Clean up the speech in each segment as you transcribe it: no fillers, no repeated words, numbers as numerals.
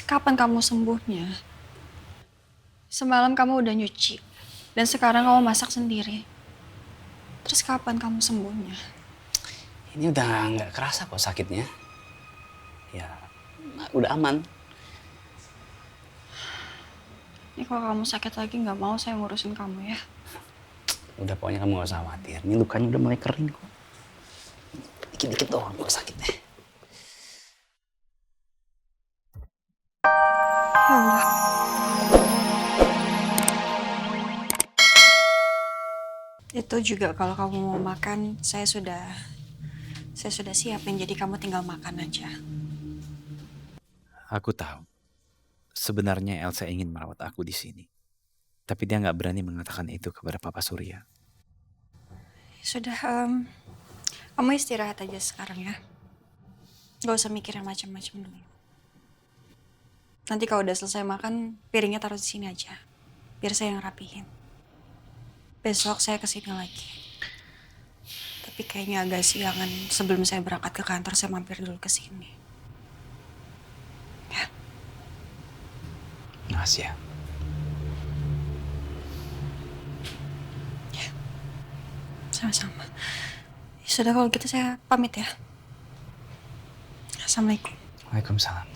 Kapan kamu sembuhnya? Semalam kamu udah nyuci, dan sekarang kamu masak sendiri. Terus kapan kamu sembuhnya? Ini udah nggak kerasa kok sakitnya. Ya, udah aman. Ini kalau kamu sakit lagi nggak mau saya ngurusin kamu ya. Udah pokoknya kamu gak usah khawatir. Ini lukanya udah mulai kering kok. Dikit-dikit doang kok sakitnya. Ya Allah. Itu juga kalau kamu mau makan, saya sudah siapin, jadi kamu tinggal makan aja. Aku tahu. Sebenarnya Elsa ingin merawat aku di sini. Tapi dia nggak berani mengatakan itu kepada Papa Surya. Sudah, kamu istirahat aja sekarang ya. Gak usah mikir yang macam-macam dulu. Nanti kalau udah selesai makan, piringnya taruh di sini aja. Biar saya yang rapihin. Besok saya kesini lagi. Tapi kayaknya agak siangan. Sebelum saya berangkat ke kantor, saya mampir dulu ke sini. Ya, Makasih ya. sama-sama. Ya sudah kalau gitu saya pamit ya. Assalamualaikum. Waalaikumsalam.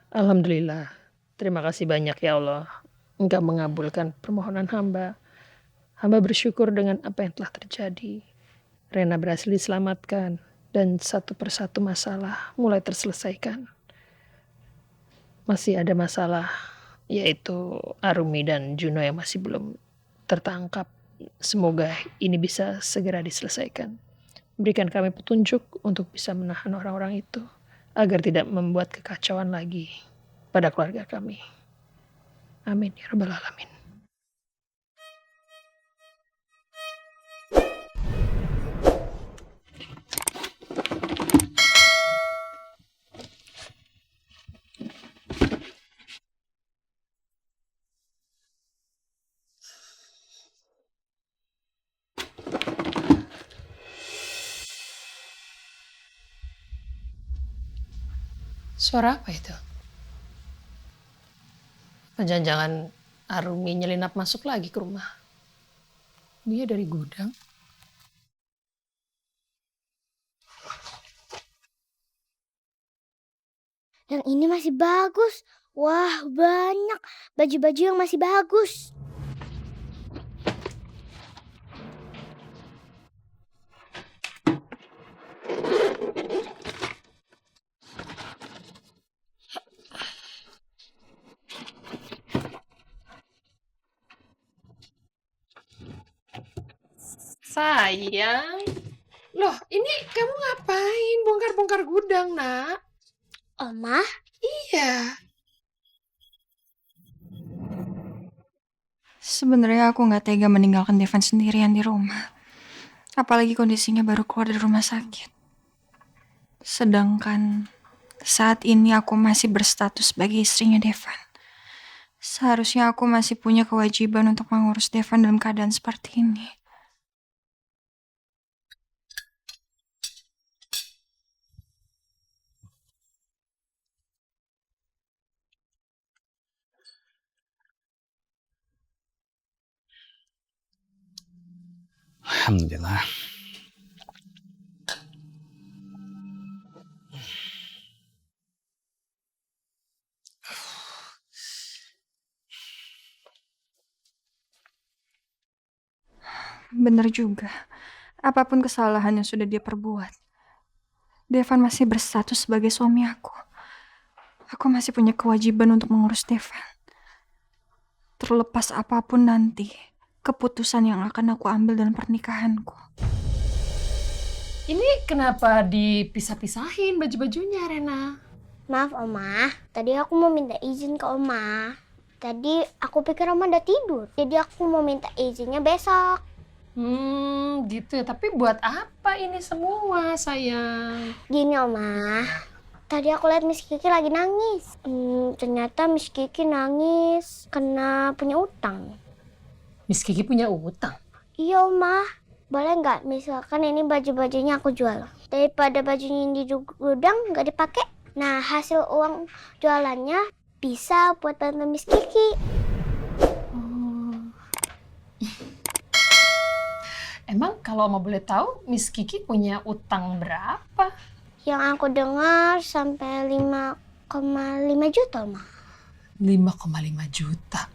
Alhamdulillah. Terima kasih banyak ya Allah. Engkau mengabulkan permohonan hamba. Hamba bersyukur dengan apa yang telah terjadi. Rena berhasil diselamatkan. Dan satu persatu masalah mulai terselesaikan. Masih ada masalah. Yaitu Arumi dan Juno yang masih belum tertangkap. Semoga ini bisa segera diselesaikan. Berikan kami petunjuk untuk bisa menahan orang-orang itu. Agar tidak membuat kekacauan lagi pada keluarga kami. Amin ya rabbal alamin. Suara apa itu? Jangan-jangan Arumi nyelinap masuk lagi ke rumah. Dia dari gudang. Yang ini masih bagus. Wah, banyak baju-baju yang masih bagus. Sayang. Loh, ini kamu ngapain bongkar-bongkar gudang, Nak? Oma, Iya. Sebenarnya aku nggak tega meninggalkan Devan sendirian di rumah. Apalagi kondisinya baru keluar dari rumah sakit. Sedangkan saat ini aku masih berstatus sebagai istrinya Devan. Seharusnya aku masih punya kewajiban untuk mengurus Devan dalam keadaan seperti ini. Alhamdulillah. Bener juga. Apapun kesalahan yang sudah dia perbuat, Devan masih berstatus sebagai suami aku. Aku masih punya kewajiban untuk mengurus Devan. Terlepas apapun nanti, keputusan yang akan aku ambil dalam pernikahanku. Ini kenapa dipisah-pisahin baju-bajunya, Rena? maaf Oma. Tadi aku mau minta izin ke Oma. Tadi aku pikir Oma udah tidur. Jadi aku mau minta izinnya besok. Gitu ya. Tapi buat apa ini semua, sayang? Gini Oma. Tadi aku lihat Miss Kiki lagi nangis. Ternyata Miss Kiki nangis karena punya utang. Miss Kiki punya utang. Iya Oma, boleh nggak misalkan ini baju-bajunya aku jual? Daripada bajunya yang di gudang nggak dipakai, nah hasil uang jualannya bisa buat bantu Miss Kiki. Emang kalau Oma boleh tahu, Miss Kiki punya utang berapa? Yang aku dengar sampai 5,5 juta, Oma. 5,5 juta.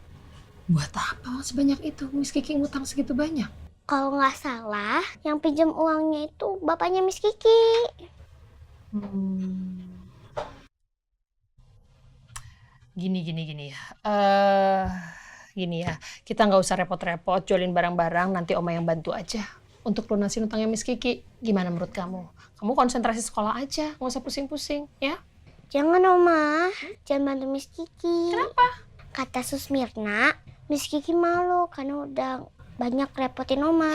Buat apa sebanyak itu? Miss Kiki ngutang segitu banyak? Kalau nggak salah, yang pinjam uangnya itu bapaknya Miss Kiki. Gini ya. Gini ya. Kita nggak usah repot-repot jualin barang-barang. Nanti Oma yang bantu aja untuk lunasin utangnya Miss Kiki. Gimana menurut kamu? Kamu konsentrasi sekolah aja, nggak usah pusing-pusing, ya? Jangan Oma, jangan bantu Miss Kiki. Kenapa? Kata Susmirna, Miss Kiki malu karena udah banyak repotin Oma.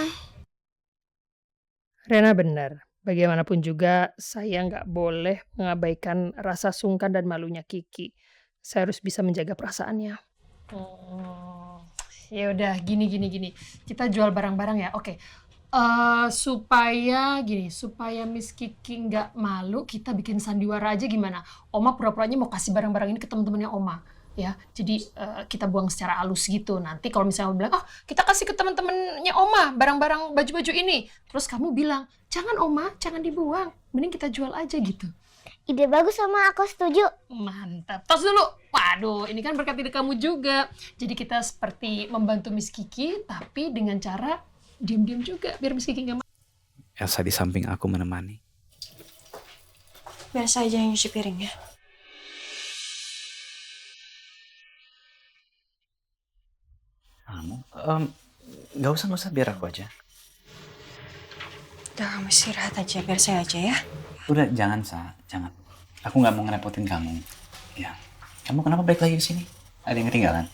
Rena benar. Bagaimanapun juga saya nggak boleh mengabaikan rasa sungkan dan malunya Kiki. Saya harus bisa menjaga perasaannya. Ya udah, gini. Kita jual barang-barang ya. Oke. Supaya Miss Kiki nggak malu, kita bikin sandiwara aja gimana? Oma pura-puranya mau kasih barang-barang ini ke teman-temannya Oma, ya. Jadi kita buang secara halus gitu. Nanti kalau misalnya bilang, oh kita kasih ke teman-temannya Oma barang-barang baju-baju ini, terus kamu bilang, jangan Oma, jangan dibuang, mending kita jual aja gitu. Ide bagus sama aku setuju. Mantap. Tos dulu. Waduh, ini kan berkat ide kamu juga. Jadi kita seperti membantu Miss Kiki, tapi dengan cara diam-diam juga, biar Miss Kiki nggak marah. Elsa di samping aku menemani. Biar saya aja yang nyuci piringnya. Kamu? Nggak usah, biar aku aja. Udah, kamu istirahat aja, biar saya aja ya. Udah, jangan, jangan. Aku nggak mau ngerepotin kamu. Ya, kamu kenapa balik lagi ke sini? Ada yang ketinggalan?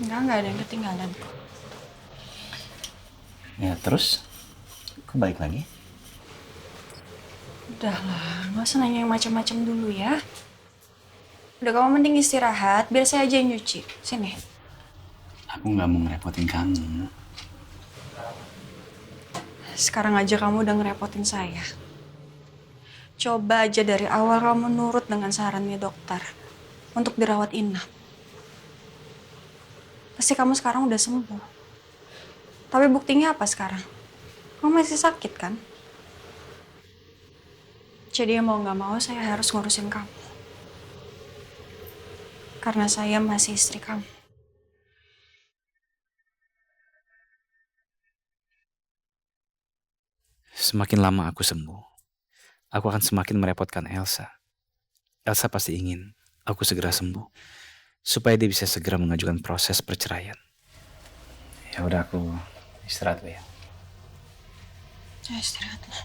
Enggak ada yang ketinggalan. Ya, terus? Kok balik lagi? Udah lah, nggak usah nanya yang macam-macam dulu ya. Udah, kamu mending istirahat, biar saya aja yang nyuci. Sini. Aku nggak mau ngerepotin kamu. Sekarang aja kamu udah ngerepotin saya. Coba aja dari awal kamu nurut dengan sarannya dokter untuk dirawat inap. Pasti kamu sekarang udah sembuh. Tapi buktinya apa sekarang? Kamu masih sakit kan? Jadi mau nggak mau saya harus ngurusin kamu. Karena saya masih istri kamu. Semakin lama aku sembuh, aku akan semakin merepotkan Elsa. Elsa pasti ingin aku segera sembuh, supaya dia bisa segera mengajukan proses perceraian. Ya udah, aku istirahat dulu ya. Saya istirahat lah.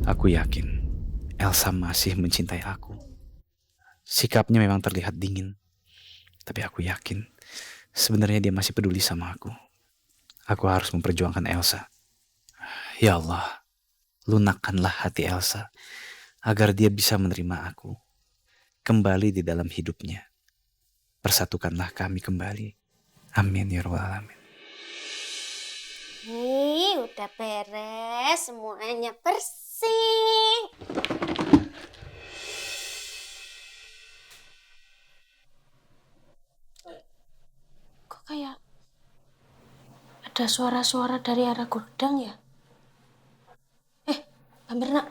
Aku yakin Elsa masih mencintai aku. Sikapnya memang terlihat dingin, tapi aku yakin sebenarnya dia masih peduli sama aku. Aku harus memperjuangkan Elsa. Ya Allah, lunakkanlah hati Elsa agar dia bisa menerima aku kembali di dalam hidupnya. Persatukanlah kami kembali. Amin ya rabbal alamin. Nih, udah beres, semuanya bersih. Kok kayak ada suara-suara dari arah gudang ya? Mbak Mirna,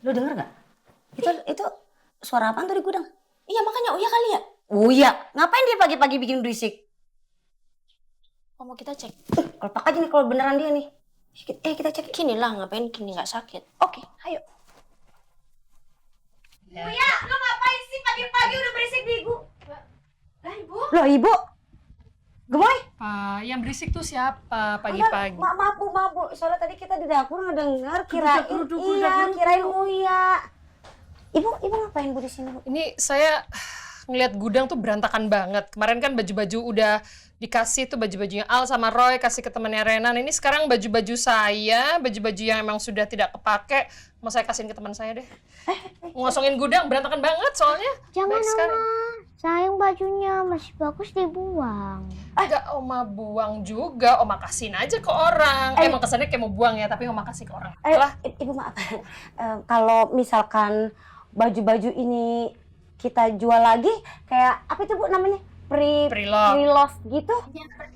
Lu denger gak? Itu suara apaan tuh di gudang? iya makanya Uya kali ya? Uya, ngapain dia pagi-pagi bikin berisik? Mau kita cek? Kalau aja nih kalau beneran dia nih. Kita cek. Gini lah, ngapain gini nggak sakit? Oke, ayo. Uya, lo ngapain sih pagi-pagi udah berisik di ibu? Lah ibu? Loh ibu? Gemoy? Pak, yang berisik tuh siapa pagi-pagi? Maaf bu. Soalnya tadi kita di dapur ngedengar kirain Uya. Ibu ngapain bu di sini bu? Ini saya ngeliat gudang tuh berantakan banget. Kemarin kan baju-baju udah dikasih tuh, baju-bajunya Al sama Roy kasih ke temannya Rena. Nah, ini sekarang baju-baju saya, baju-baju yang emang sudah tidak kepake, mau saya kasihin ke teman saya deh. Ngosongin gudang berantakan banget soalnya. Jangan Baik sekali. Oma, sayang bajunya masih bagus dibuang. Enggak Oma buang juga, Oma kasihin aja ke orang. Emang kesannya kayak mau buang ya, tapi Oma kasih ke orang. Lah, Ibu maaf. Kalau misalkan baju-baju ini kita jual lagi, kayak apa itu bu namanya? Pre-love gitu?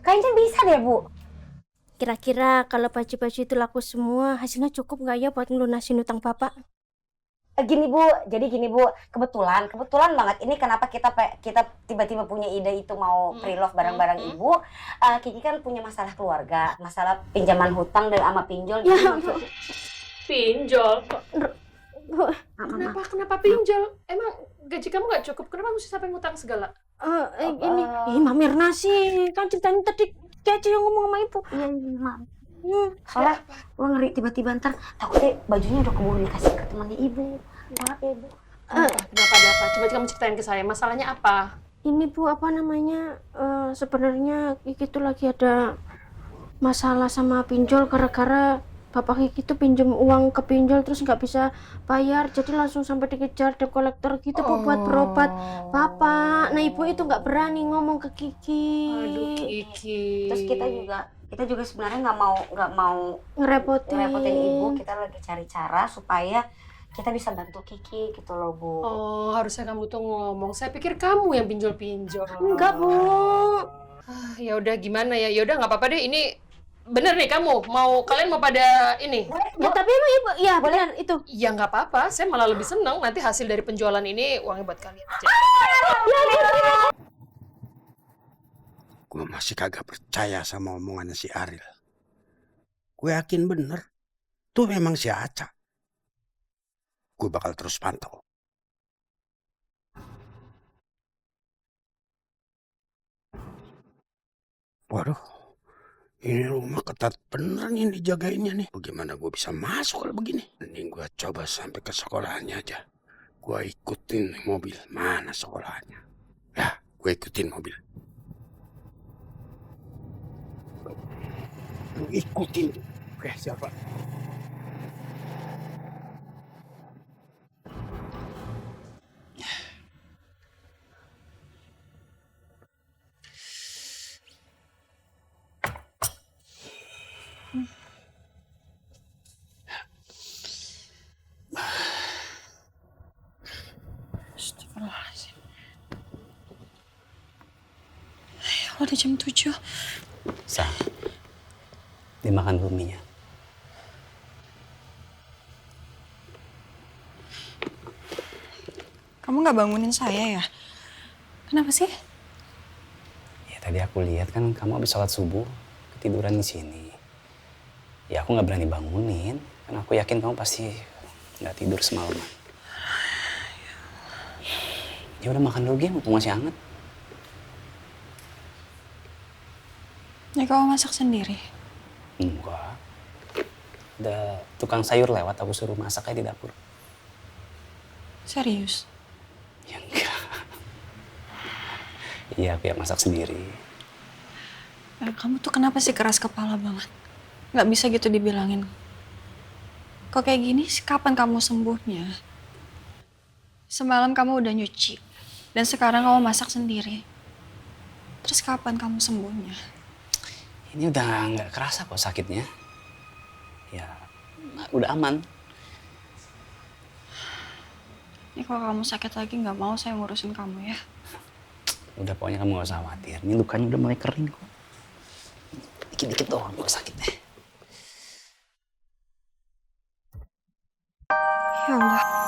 Kayaknya bisa deh bu. Kira-kira kalau baju-baju itu laku semua, hasilnya cukup nggak ya buat ngelunasin utang bapak? Gini bu, jadi gini bu, kebetulan banget ini kenapa kita tiba-tiba punya ide itu mau pre-love bareng-bareng ibu. Kiki kan punya masalah keluarga, masalah pinjaman hutang dan sama pinjol. pinjol. Kenapa pinjol? Emang gaji kamu nggak cukup? Kenapa mesti sampai ngutang segala? Mbak Mirna sih, kan ceritanya tadi Kece yang ngomong sama ibu. Iya, maaf. Soalnya gue ngeri tiba-tiba ntar takutnya bajunya udah keburu dikasih ke temannya ibu. Maaf ya bu. Kenapa ada apa? Coba kamu ceritain ke saya, masalahnya apa? Ini bu, apa namanya, sebenarnya Kiki tuh lagi ada masalah sama pinjol gara-gara bapak Kiki tuh pinjem uang ke pinjol terus nggak bisa bayar, jadi langsung sampai dikejar debt collector gitu bu buat berobat bapak. Nah ibu itu nggak berani ngomong ke Kiki. Aduh Kiki. Terus kita juga sebenarnya nggak mau ngerepotin ibu. Kita lagi cari cara supaya kita bisa bantu Kiki gitu loh bu. Oh, harusnya kamu tuh ngomong. Saya pikir kamu yang pinjol-pinjol. Enggak bu. Ya udah gimana ya? Ya udah nggak apa-apa deh. Ini bener nih kamu kalian mau pada ini? Ya tapi emang ibu, ya benar itu. Ya nggak apa-apa. Saya malah lebih seneng nanti hasil dari penjualan ini uangnya buat kalian aja. Gue masih kagak percaya sama omongannya si Ariel. Gue yakin bener. Tuh memang si Aca. Gue bakal terus pantau. Waduh. Ini rumah ketat bener nih dijagainnya nih. Bagaimana gue bisa masuk kalau begini? Mending gue coba sampai ke sekolahannya aja. Gue ikutin mobil. Mana sekolahannya? Ya, gue ikutin mobil. Ikutin. Oke, siapa? Astagfirullahaladzim. Ya Allah, udah jam 7. Sa, dimakan dulu mie-nya. Kamu nggak bangunin saya ya? Kenapa sih? Ya tadi aku lihat kan kamu habis sholat subuh ketiduran di sini. Ya aku nggak berani bangunin, karena aku yakin kamu pasti nggak tidur semalaman. Ya udah makan dulu Gem, mumpung masih hangat. Ya kamu masak sendiri. Enggak. Ada tukang sayur lewat, aku suruh masak aja di dapur. Serius? Ya enggak. Iya, aku ya masak sendiri. Kamu tuh kenapa sih keras kepala banget? Nggak bisa gitu dibilangin. Kok kayak gini sih, kapan kamu sembuhnya? Semalam kamu udah nyuci. Dan sekarang kamu masak sendiri. Terus kapan kamu sembuhnya? Ini udah nggak kerasa kok sakitnya. Ya, udah aman. Ini kalau kamu sakit lagi nggak mau saya ngurusin kamu ya. Udah pokoknya kamu gak usah khawatir. Ini lukanya udah mulai kering kok. Dikit-dikit doang kok sakitnya. Ya Allah.